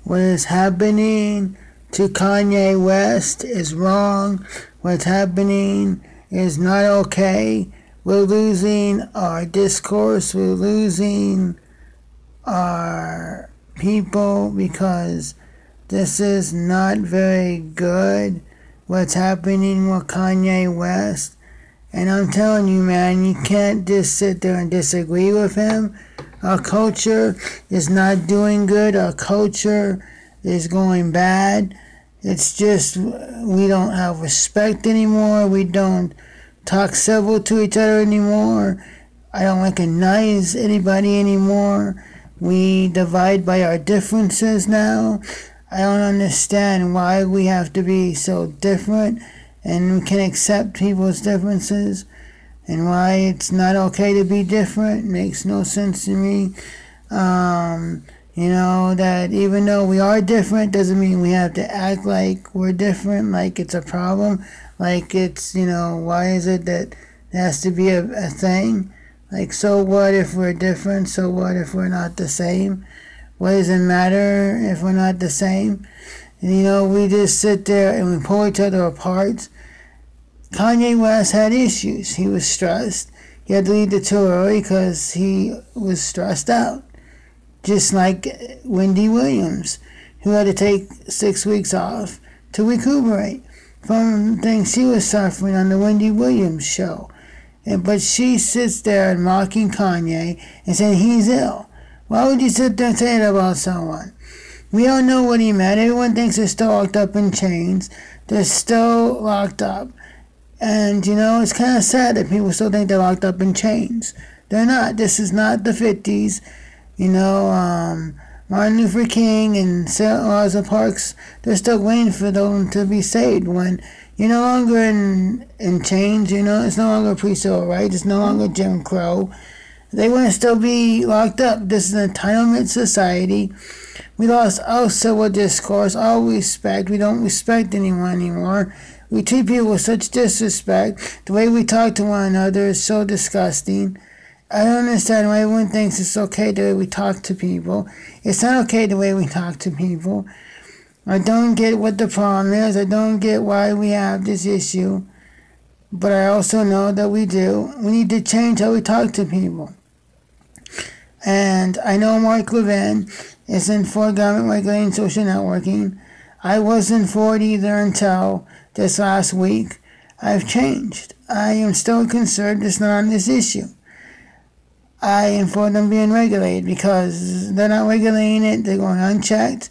What is happening to Kanye West is wrong. What's happening is not okay. We're losing our discourse. We're losing our people because this is not very good. What's happening with Kanye West. And I'm telling you, man, you can't just sit there and disagree with him. Our culture is not doing good. Our culture is going bad. It's just we don't have respect anymore. We don't talk civil to each other anymore. I don't recognize anybody anymore. We divide by our differences now. I don't understand why we have to be so different and we can accept people's differences. And why it's not okay to be different makes no sense to me. That even though we are different doesn't mean we have to act like we're different, like it's a problem, like it's, why is it that it has to be a thing? Like, so what if we're different? So what if we're not the same? What does it matter if we're not the same? And, we just sit there and we pull each other apart. Kanye West had issues. He was stressed. He had to leave the tour early because he was stressed out. Just like Wendy Williams, who had to take 6 weeks off to recuperate from things she was suffering on the Wendy Williams show. But she sits there and mocking Kanye and saying he's ill. Why would you sit there and say it about someone? We don't know what he meant. Everyone thinks they're still locked up in chains. They're still locked up. And, it's kind of sad that people still think they're locked up in chains. They're not. This is not the 50s. Martin Luther King and Rosa Parks, they're still waiting for them to be saved. When you're no longer in chains, it's no longer pre-civil rights. It's no longer Jim Crow. They want to still be locked up. This is an entitlement society. We lost all civil discourse, all respect. We don't respect anyone anymore. We treat people with such disrespect. The way we talk to one another is so disgusting. I don't understand why everyone thinks it's okay the way we talk to people. It's not okay the way we talk to people. I don't get what the problem is. I don't get why we have this issue. But I also know that we do. We need to change how we talk to people. And I know Mark Levin isn't for government regulating social networking. I wasn't for it either until this last week. I've changed. I am still concerned it's not on this issue. I am for them being regulated because they're not regulating it. They're going unchecked.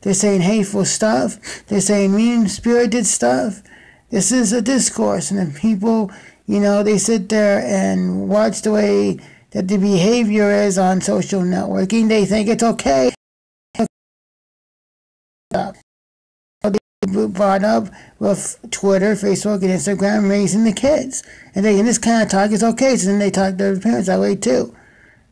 They're saying hateful stuff. They're saying mean-spirited stuff. This is a discourse, and if people, they sit there and watch the way that the behavior is on social networking, they think it's okay. They brought up with Twitter, Facebook, and Instagram raising the kids. And they, in this kind of talk, it's okay. So then they talk to their parents that way too.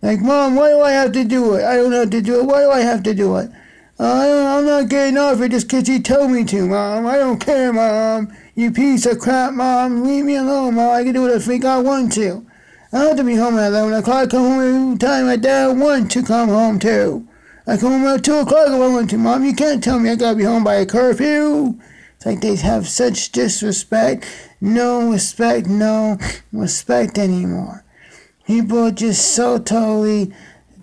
Like, Mom, why do I have to do it? I don't have to do it. Why do I have to do it? I'm not getting off it just because you told me to, Mom. I don't care, Mom. You piece of crap, Mom. Leave me alone, Mom. I can do it if I want to. I don't have to be home at 11 o'clock. I come home every time my dad wants to come home too. I come home at 2 o'clock if I want to. Mom, you can't tell me I gotta be home by a curfew. It's like they have such disrespect. No respect anymore. People just so totally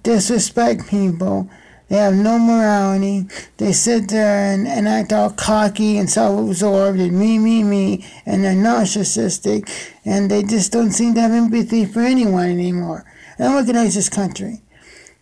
disrespect people. They have no morality. They sit there and act all cocky and self-absorbed and me, and they're narcissistic, and they just don't seem to have empathy for anyone anymore. I don't recognize this country.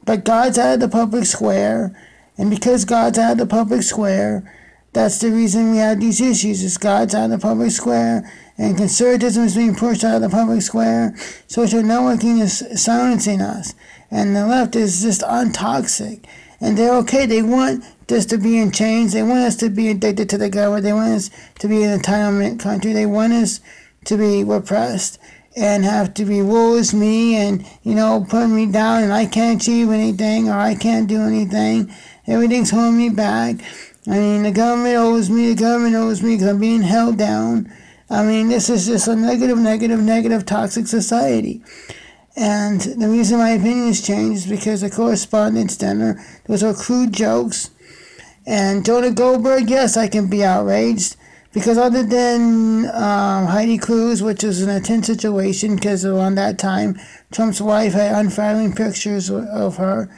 But God's out of the public square, and because God's out of the public square, that's the reason we have these issues, is God's out of the public square, and conservatism is being pushed out of the public square. Social networking is silencing us, and the left is just untoxic. And they're okay. They want us to be in chains. They want us to be addicted to the government. They want us to be an entitlement country. They want us to be repressed and have to be woe is me and, put me down and I can't achieve anything or I can't do anything. Everything's holding me back. The government owes me because I'm being held down. This is just a negative, toxic society. And the reason my opinion has changed is because the Correspondence Dinner, those are crude jokes, And Jonah Goldberg, yes, I can be outraged. Because other than Heidi Cruz, which was an intense situation, because around that time, Trump's wife had unflattering pictures of her.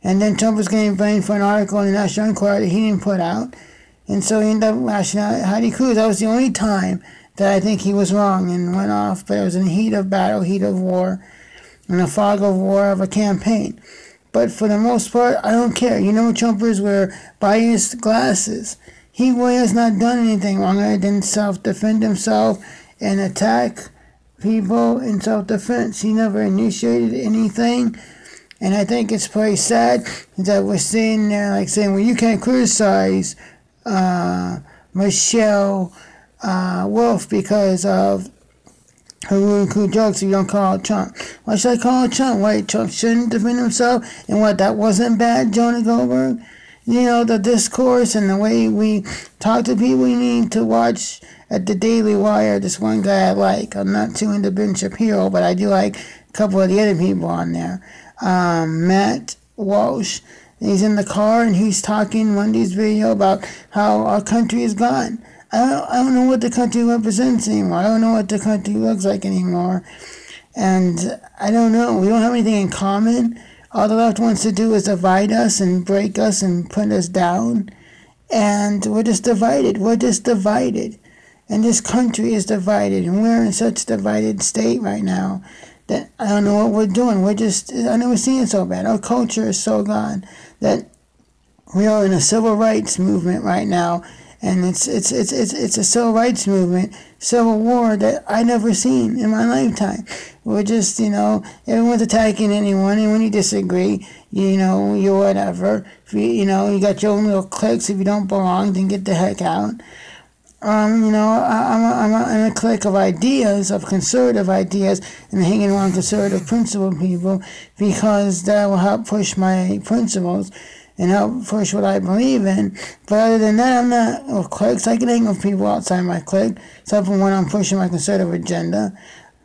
And then Trump was getting blamed for an article in the National Enquirer that he didn't put out. And so he ended up lashing out at Heidi Cruz. That was the only time that I think he was wrong and went off. But it was in the heat of battle, heat of war, in the fog of war of a campaign. But for the most part, I don't care. You know, Trumpers wear biased glasses. He really has not done anything wrong other than self-defend himself and attack people in self-defense. He never initiated anything. And I think it's pretty sad that we're sitting there like saying, well, you can't criticize Michelle Wolf because of her rude, cool jokes if you don't call out Trump. Why should I call out Trump? Why Trump shouldn't defend himself? And what, that wasn't bad, Jonah Goldberg? You know, the discourse and the way we talk to people, we need to watch at the Daily Wire. This one guy I like. I'm not too into Ben Shapiro, but I do like a couple of the other people on there. Matt Walsh. He's in the car and he's talking Monday's video about how our country is gone. I don't know what the country represents anymore. I don't know what the country looks like anymore. And I don't know. We don't have anything in common. All the left wants to do is divide us and break us and put us down. And we're just divided. We're just divided. And this country is divided. And we're in such a divided state right now that I don't know what we're doing. I've never seen it so bad. Our culture is so gone that we are in a civil rights movement right now. And it's a civil rights movement, civil war that I never seen in my lifetime. We're just, everyone's attacking anyone, and when you disagree, you're whatever. If you got your own little cliques. If you don't belong, then get the heck out. I'm in a clique of ideas, of conservative ideas, and hanging around conservative principled people because that will help push my principles and help push what I believe in. But other than that, I'm not with cliques. I can hang with people outside my clique, except for when I'm pushing my conservative agenda.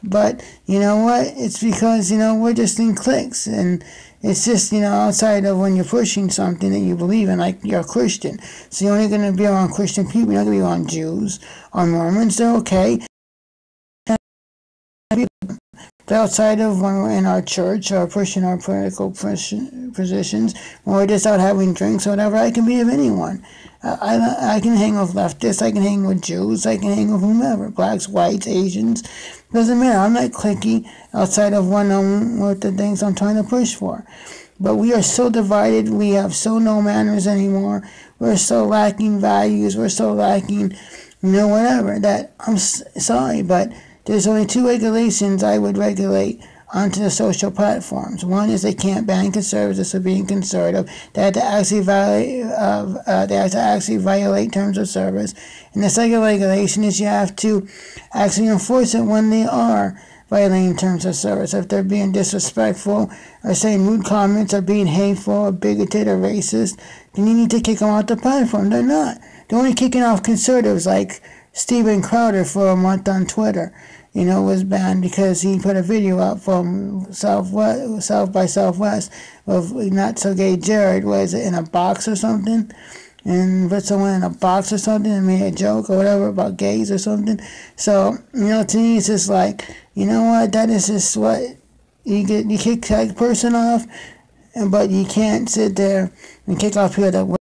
But you know what? It's because, we're just in cliques. And it's just, outside of when you're pushing something that you believe in, like you're a Christian. So you're only going to be around Christian people. You're not going to be around Jews or Mormons. They're okay. But outside of when we're in our church or pushing our political positions, when we're just out having drinks or whatever, I can be of anyone. I can hang with leftists, I can hang with Jews, I can hang with whomever, blacks, whites, Asians. Doesn't matter. I'm not cliquey outside of one with the things I'm trying to push for. But we are so divided, we have so no manners anymore, we're so lacking values, we're so lacking, whatever, that I'm sorry, but there's only two regulations I would regulate onto the social platforms. One is they can't ban conservatives for being conservative. They have to actually violate terms of service. And the second regulation is you have to actually enforce it when they are violating terms of service. If they're being disrespectful or saying rude comments or being hateful or bigoted or racist, then you need to kick them off the platform. They're not. They're only kicking off conservatives like Steven Crowder for a month on Twitter, was banned because he put a video up from South by Southwest of Not So Gay Jared, was it in a box or something? And put someone in a box or something and made a joke or whatever about gays or something. So, to me it's just like, what, that is just what, you kick that person off, but you can't sit there and kick off people that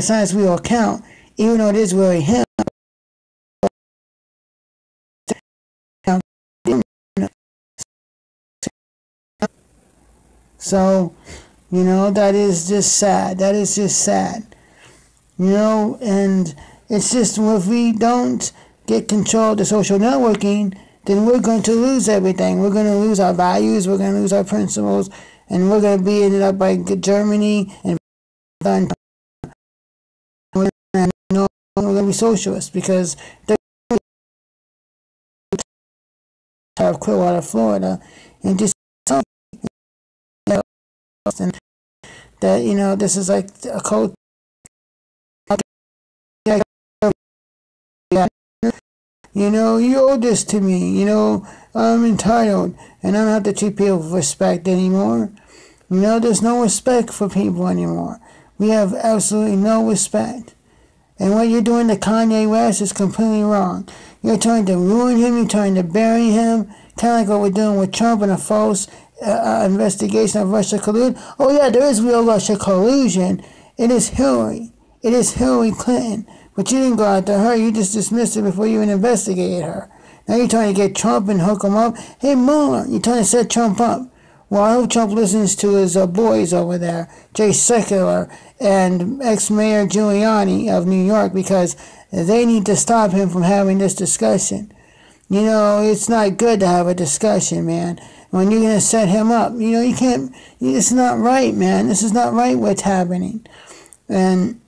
science we will count, even though it is really him. So, that is just sad. That is just sad. And it's just, if we don't get control of the social networking, then we're going to lose everything. We're going to lose our values, we're going to lose our principles, and we're going to be ended up like Germany and we're going to be socialists because they're of Clearwater, Florida, and just that this is like a cult. You know, you owe this to me. You know, I'm entitled, and I don't have to treat people with respect anymore. You know, there's no respect for people anymore. We have absolutely no respect. And what you're doing to Kanye West is completely wrong. You're trying to ruin him. You're trying to bury him. Kind of like what we're doing with Trump and a false investigation of Russia collusion. Oh, yeah, there is real Russia collusion. It is Hillary. It is Hillary Clinton. But you didn't go after her. You just dismissed her before you even investigated her. Now you're trying to get Trump and hook him up. Hey, Mueller, you're trying to set Trump up. Well, I hope Trump listens to his boys over there, Jay Sekulow and ex-mayor Giuliani of New York, because they need to stop him from having this discussion. You know, it's not good to have a discussion, man. When you're going to set him up, you know, you can't, it's not right, man. This is not right what's happening. And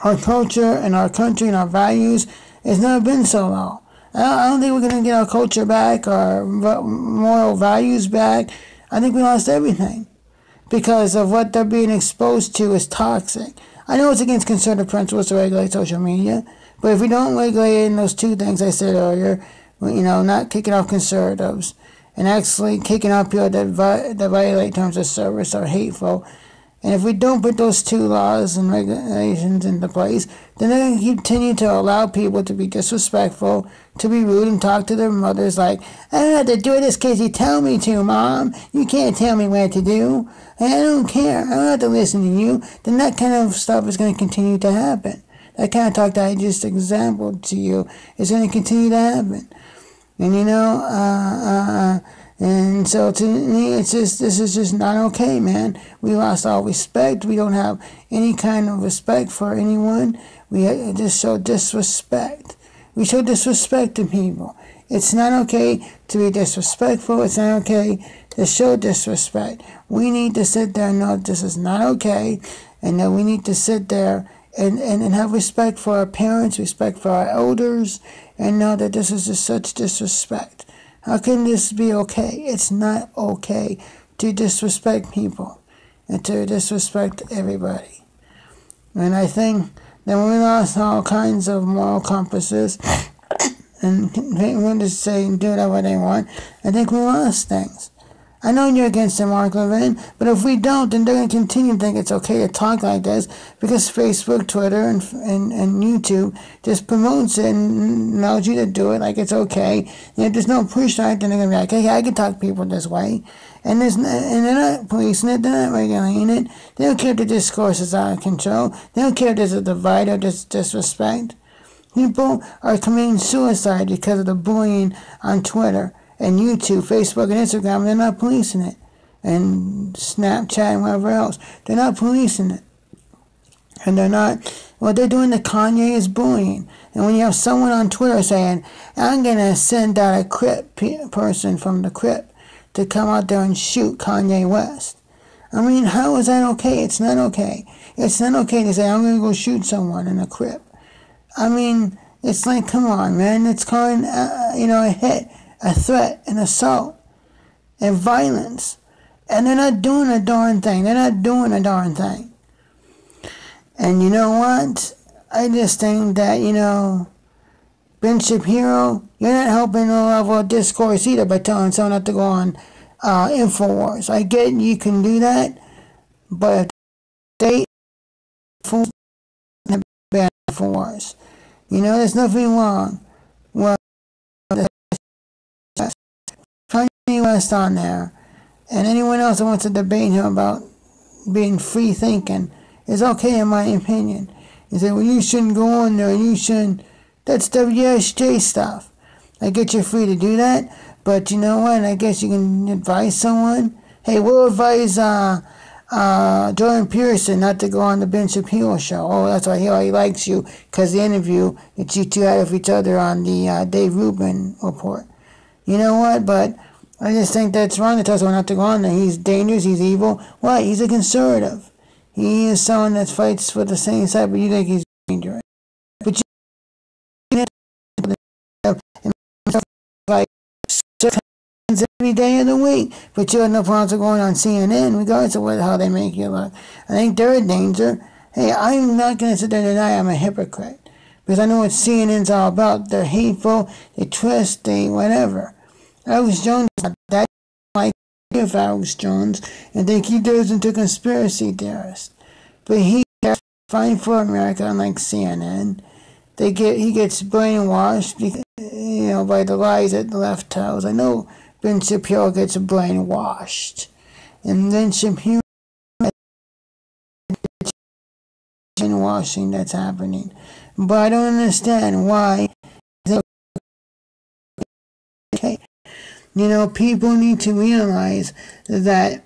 our culture and our country and our values has never been so low. I don't think we're going to get our culture back, our moral values back. I think we lost everything because of what they're being exposed to is toxic. I know it's against conservative principles to regulate social media, but if we don't regulate in those two things I said earlier, you know, not kicking off conservatives and actually kicking off people that violate terms of service or hateful, and if we don't put those two laws and regulations into place, then they're going to continue to allow people to be disrespectful, to be rude, and talk to their mothers like, I don't have to do this because you tell me to, Mom. You can't tell me what to do. I don't care. I don't have to listen to you. Then that kind of stuff is going to continue to happen. That kind of talk that I just exampled to you is going to continue to happen. And, you know, and so to me, it's just, this is just not okay, man. We lost all respect. We don't have any kind of respect for anyone. We just show disrespect. We show disrespect to people. It's not okay to be disrespectful. It's not okay to show disrespect. We need to sit there and know this is not okay, and that we need to sit there and have respect for our parents, respect for our elders, and know that this is just such disrespect. How can this be okay? It's not okay to disrespect people and to disrespect everybody. And I think that when we lost all kinds of moral compasses and want to say and do whatever they want, I think we lost things. I know you're against it, Mark Levin, but if we don't, then they're going to continue to think it's okay to talk like this because Facebook, Twitter, and YouTube just promotes it and allows you to do it like it's okay. And if there's no pushback, then they're going to be like, hey, I can talk to people this way. And they're not policing it, they're not regulating it. They don't care if the discourse is out of control. They don't care if there's a divide or disrespect. People are committing suicide because of the bullying on Twitter and YouTube, Facebook, and Instagram. They're not policing it. And Snapchat and whatever else. They're not policing it. And they're not, what they're doing to Kanye is bullying. And when you have someone on Twitter saying, I'm going to send out a Crip person from the Crip to come out there and shoot Kanye West. I mean, how is that okay? It's not okay. It's not okay to say, I'm going to go shoot someone in a Crip. I mean, it's like, come on, man. It's calling, a hit, a threat, an assault, and violence. And they're not doing a darn thing. They're not doing a darn thing. And you know what? I just think that, Ben Shapiro, you're not helping the level of discourse either by telling someone not to go on InfoWars. I get you can do that, but if they ban InfoWars, there's nothing wrong. Well, Kanye West on there, and anyone else that wants to debate him about being free thinking is okay in my opinion. You say, well, you shouldn't go on there, you shouldn't. That's WSJ stuff. I get you're free to do that, but you know what? I guess you can advise someone. Hey, we'll advise Jordan Peterson not to go on the Ben Shapiro show. Oh, that's why he likes you, because the interview that you two had with each other on the Dave Rubin report. You know what? But I just think that's wrong to tell someone not to go on there. He's dangerous, he's evil. Why? He's a conservative. He is someone that fights for the same side, but you think he's dangerous. But you like every day of the week, but you have no problems with going on CNN, regardless of how they make you look. I think they're a danger. Hey, I'm not going to sit there and deny I'm a hypocrite, because I know what CNN's all about. They're hateful, they twist, they whatever. Alex Jones is not that. Like if Alex Jones, and they keep those into conspiracy theorists. But he gets fine for America, unlike CNN. He gets brainwashed, because, by the lies that the left tells. I know Ben Shapiro gets brainwashed, and then Shapiro brainwashing that's happening. But I don't understand why. Okay. People need to realize that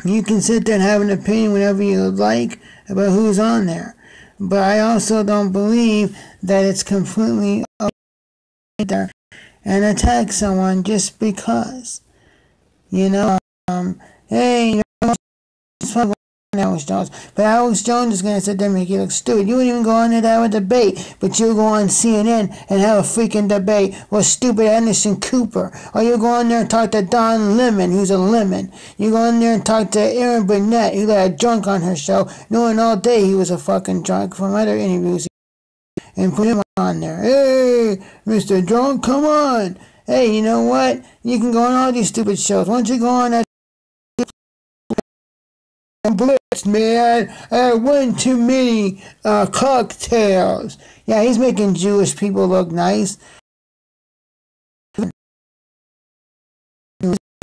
you can sit there and have an opinion whenever you like about who's on there. But I also don't believe that it's completely okay there and attack someone just because. Hey, Alex Jones. But Alex Jones is going to sit there and make you look stupid. You wouldn't even go on there to have a debate, but you'll go on CNN and have a freaking debate with stupid Anderson Cooper. Or you'll go on there and talk to Don Lemon, who's a lemon. You go on there and talk to Aaron Burnett, who got a drunk on her show, knowing all day he was a fucking drunk from other interviews, and put him on there. Hey, Mr. Drunk, come on. Hey, you know what? You can go on all these stupid shows. Why don't you go on that Blitz, man? I had one too many cocktails. Yeah, he's making Jewish people look nice. He's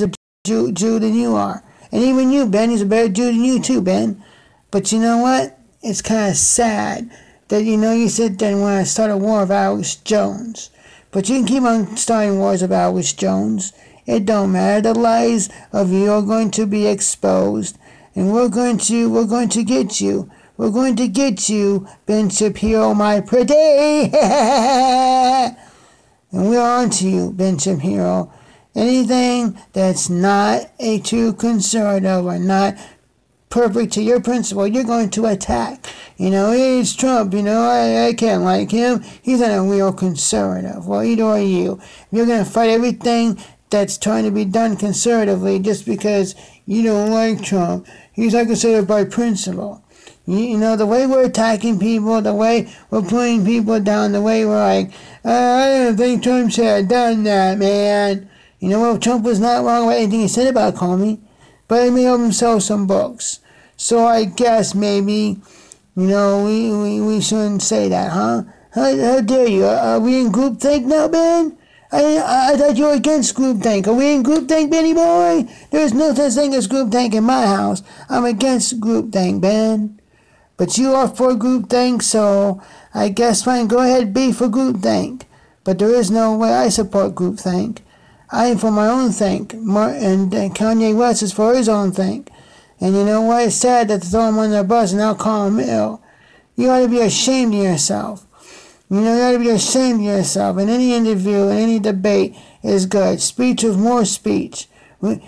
a Jew than you are. And even you, Ben, he's a better Jew than you too, Ben. But you know what? It's kind of sad that, you sit there and want to start a war of Alex Jones. But you can keep on starting wars of Alex Jones. It don't matter. The lies of you are going to be exposed. And we're going to get you. We're going to get you, Ben Shapiro, my pretty. And we're on to you, Ben Shapiro. Anything that's not a true conservative or not perfect to your principle, you're going to attack. It's Trump, I can't like him. He's not a real conservative. Well, either are you. You're going to fight everything that's trying to be done conservatively just because you don't like Trump. He's not considered by principle. The way we're attacking people, the way we're putting people down, the way we're like, I don't think Trump should have done that, man. Trump was not wrong with anything he said about Comey, but he made himself some books. So I guess maybe, we shouldn't say that, huh? How dare you? Are we in groupthink now, Ben? I thought you were against groupthink. Are we in groupthink, Benny boy? There's no such thing as groupthink in my house. I'm against groupthink, Ben. But you are for groupthink, so I guess fine. Go ahead, be for groupthink. But there is no way I support groupthink. I am for my own think. And Kanye West is for his own think. And you know what? It's sad that they throw him on their bus and now call him ill. You ought to be ashamed of yourself. You ought to be ashamed of yourself. In any interview, in any debate is good. Speech with more speech. But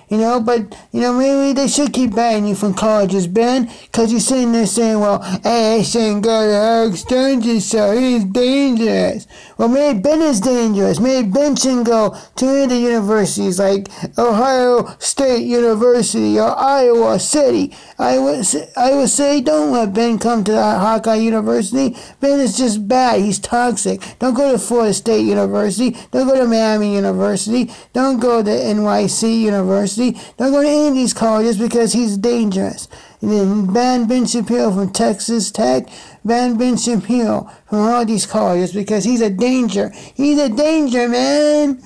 maybe they should keep banning you from colleges, Ben, because you're sitting there saying, well, hey, I shouldn't go to Alex Jones' show. He's dangerous. Well, maybe Ben is dangerous. Maybe Ben shouldn't go to any of the universities like Ohio State University or Iowa City. Iowa City, don't let Ben come to Hawkeye University. Ben is just bad. He's toxic. Don't go to Florida State University. Don't go to Miami University. Don't go to NYC University. Don't go to any of these colleges because he's dangerous. And then ban Ben Shapiro from Texas Tech. Ban Ben Shapiro from all these colleges because he's a danger. He's a danger, man.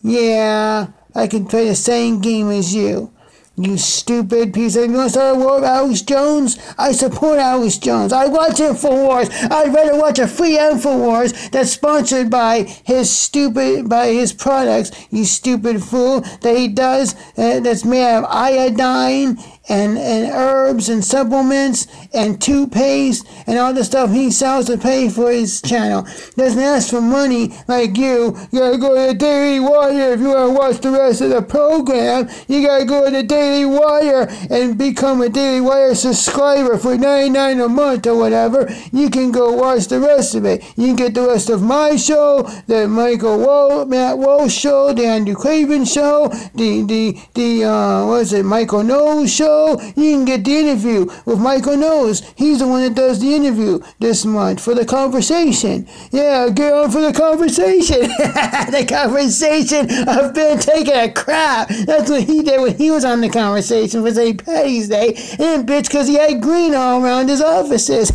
Yeah, I can play the same game as you. You stupid piece of... You want to start a war with Alex Jones? I support Alex Jones. I watch InfoWars. I'd rather watch a free InfoWars that's sponsored by his products, you stupid fool, that he does, that's made out of iodine and herbs and supplements and toothpaste and all the stuff he sells to pay for his channel. Doesn't ask for money like you. You gotta go to the Daily Wire if you want to watch the rest of the program. You gotta go to the Daily Wire and become a Daily Wire subscriber for $99 a month or whatever. You can go watch the rest of it. You can get the rest of my show, the Matt Walsh show, the Andrew Craven show, the Michael Knowles show, Hello, you can get the interview with Michael Knowles. He's the one that does the interview this month for the conversation. Yeah, get on for the conversation. The conversation of Ben taking a crap. That's what he did when he was on the conversation for St. Patty's Day. And bitch, because he had green all around his offices.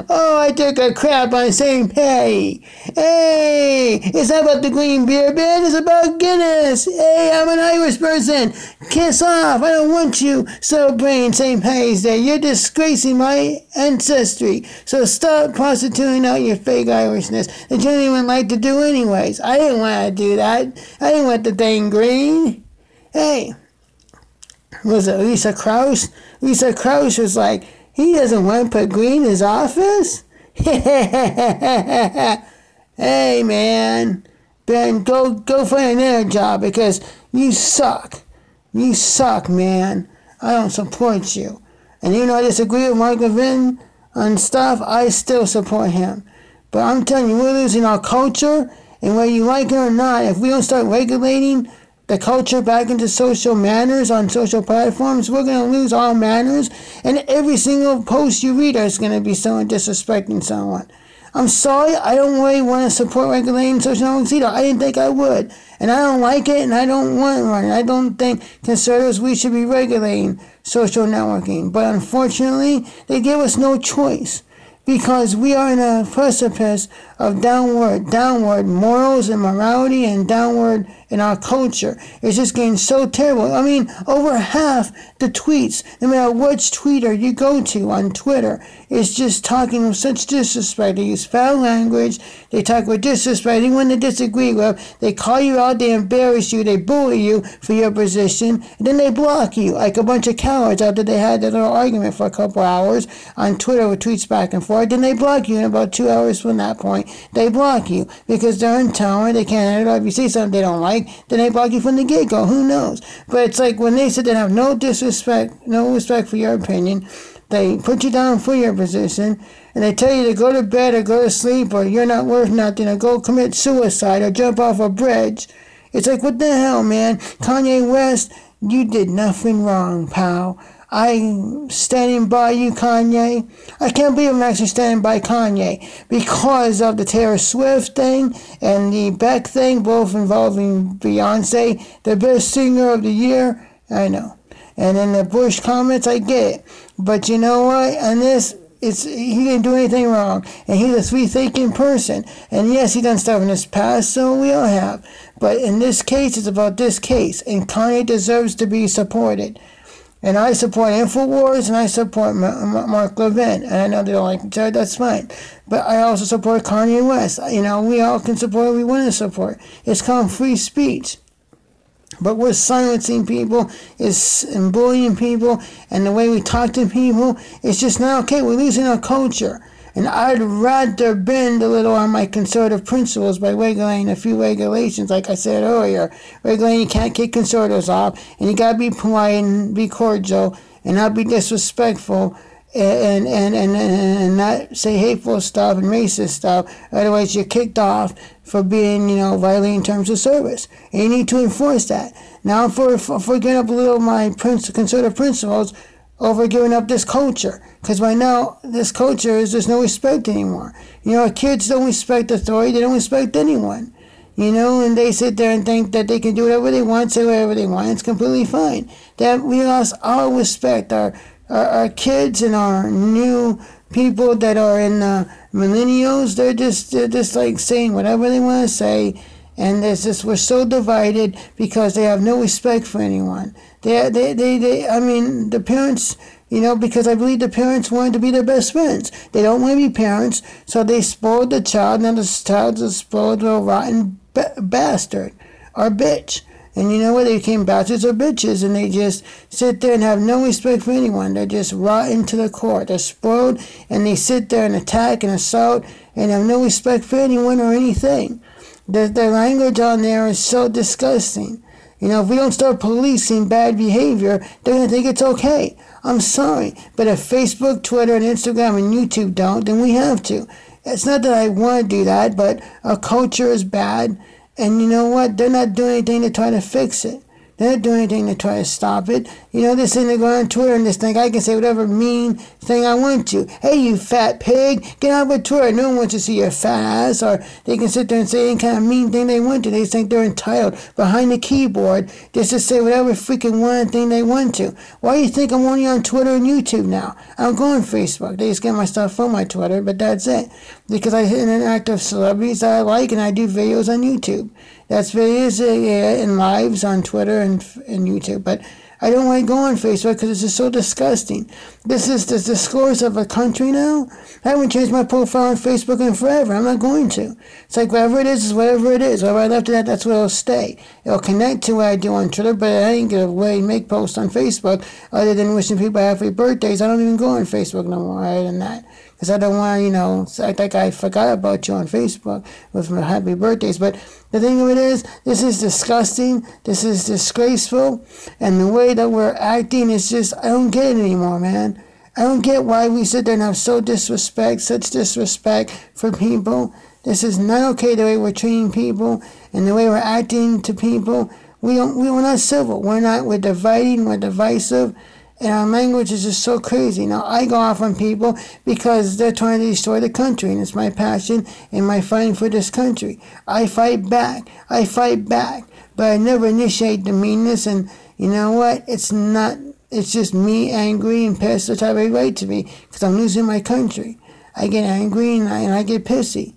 Oh, I took a crap on St. Patty. Hey, it's not about the green beer, Ben. It's about Guinness. Hey, I'm an Irish person. Kiss off. I don't want you celebrating St. Patty's Day. You're disgracing my ancestry. So stop prostituting out your fake Irishness that you don't even like to do anyways. I didn't want to do that. I didn't want the thing green. Hey, was it Lisa Krauss? Lisa Krauss was like, he doesn't want to put green in his office? Hey, man. Ben, go find another job because you suck. You suck, man. I don't support you. And even though I disagree with Mark Levin on stuff, I still support him. But I'm telling you, we're losing our culture, and whether you like it or not, if we don't start regulating the culture back into social manners on social platforms, we're going to lose all manners, and every single post you read is going to be someone disrespecting someone. I'm sorry, I don't really want to support regulating social networks either. I didn't think I would. And I don't like it, and I don't want to run it. I don't think conservatives, we should be regulating social networking. But unfortunately, they give us no choice. Because we are in a precipice of downward morals and morality and downward in our culture. It's just getting so terrible. I mean, over half the tweets, no matter which tweeter you go to on Twitter, is just talking with such disrespect. They use foul language. They talk with disrespect. Anyone they disagree with, they call you out, they embarrass you, they bully you for your position, and then they block you like a bunch of cowards after they had that little argument for a couple hours on Twitter with tweets back and forth. Then they block you in about 2 hours from that point. They block you because they're intolerant. They can't handle it. If you say something they don't like, then they block you from the get-go. Who knows? But it's like when they sit there and have no respect for your opinion, they put you down for your position, and they tell you to go to bed or go to sleep or you're not worth nothing or go commit suicide or jump off a bridge. It's like, what the hell, man? Kanye West, you did nothing wrong, pal. I'm standing by you, Kanye. I can't believe I'm actually standing by Kanye because of the Taylor Swift thing and the Beck thing, both involving Beyonce, the best singer of the year. I know. And then the Bush comments, I get it. But you know what? On this, he didn't do anything wrong. And he's a free-thinking person. And yes, he done stuff in his past, so we all have. But in this case, it's about this case. And Kanye deserves to be supported. And I support InfoWars, and I support Mark Levin. And I know they don't like each other, that's fine. But I also support Kanye West. You know, we all can support what we want to support. It's called free speech. But we're silencing people and bullying people, and the way we talk to people, it's just not okay. We're losing our culture. And I'd rather bend a little on my conservative principles by regulating a few regulations, like I said earlier. Regulating, you can't kick conservatives off, and you gotta be polite and be cordial, and not be disrespectful, and not say hateful stuff and racist stuff. Otherwise, you're kicked off for being, violating terms of service. And you need to enforce that. Now, for giving up a little of my conservative principles, over giving up this culture. Because right now, this culture is there's no respect anymore. Our kids don't respect authority. They don't respect anyone. And they sit there and think that they can do whatever they want, say whatever they want. It's completely fine. That we lost all respect. Our kids and our new people that are in millennials, they're just like saying whatever they want to say. And we're so divided because they have no respect for anyone. The parents, because I believe the parents wanted to be their best friends. They don't want to be parents, so they spoiled the child. Now the child's a spoiled little rotten bastard or bitch. And you know what? They became bastards or bitches, and they just sit there and have no respect for anyone. They're just rotten to the core. They're spoiled, and they sit there and attack and assault and have no respect for anyone or anything. The language on there is so disgusting. If we don't start policing bad behavior, they're going to think it's okay. I'm sorry. But if Facebook, Twitter, and Instagram, and YouTube don't, then we have to. It's not that I want to do that, but our culture is bad. And you know what? They're not doing anything to try to fix it. They're not doing anything to try to stop it. You know, this thing, they go on Twitter and just think I can say whatever mean thing I want to. Hey, you fat pig, get out of Twitter. No one wants to see your fat ass. Or they can sit there and say any kind of mean thing they want to. They think they're entitled behind the keyboard just to say whatever freaking one thing they want to. Why do you think I'm only on Twitter and YouTube now? I don't go on Facebook. They just get my stuff from my Twitter, but that's it. Because I interact with celebrities that I like, and I do videos on YouTube. That's videos and lives on Twitter and YouTube. But I don't want to go on Facebook because it's just so disgusting. This is the discourse of a country now. I haven't changed my profile on Facebook in forever. I'm not going to. It's like whatever it is whatever it is. Whatever I left it at, that's where it'll stay. It'll connect to what I do on Twitter, but I ain't going to really make posts on Facebook other than wishing people happy birthdays. I don't even go on Facebook no more other than that. Because I don't want to, act like I forgot about you on Facebook with my happy birthdays. But the thing of it is, this is disgusting. This is disgraceful. And the way that we're acting is just, I don't get it anymore, man. I don't get why we sit there and have such disrespect for people. This is not okay the way we're treating people and the way we're acting to people. We're not civil. We're dividing, we're divisive. And our language is just so crazy. Now, I go off on people because they're trying to destroy the country, and it's my passion and my fighting for this country. I fight back, but I never initiate the meanness, and you know what? It's just me angry and pissed, which I have a right to be, because I'm losing my country. I get angry and I get pissy,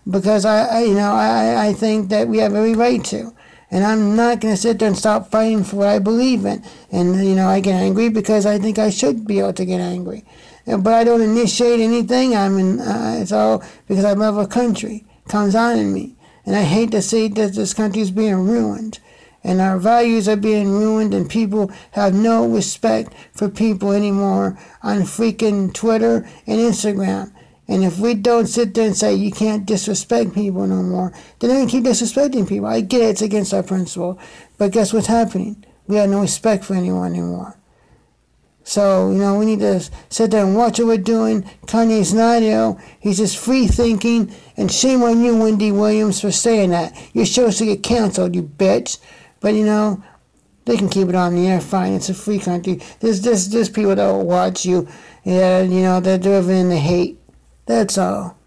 because I think that we have every right to. And I'm not going to sit there and stop fighting for what I believe in. And, I get angry because I think I should be able to get angry. But I don't initiate anything. It's all because I love a country. It comes on in me. And I hate to see that this country is being ruined. And our values are being ruined, and people have no respect for people anymore on freaking Twitter and Instagram. And if we don't sit there and say, you can't disrespect people no more, then they're going to keep disrespecting people. I get it, it's against our principle. But guess what's happening? We have no respect for anyone anymore. So, we need to sit there and watch what we're doing. Kanye's not ill. He's just free thinking. And shame on you, Wendy Williams, for saying that. Your show's to get canceled, you bitch. But, they can keep it on the air fine. It's a free country. There's people that will watch you. Yeah, they're driven in the hate. That's all.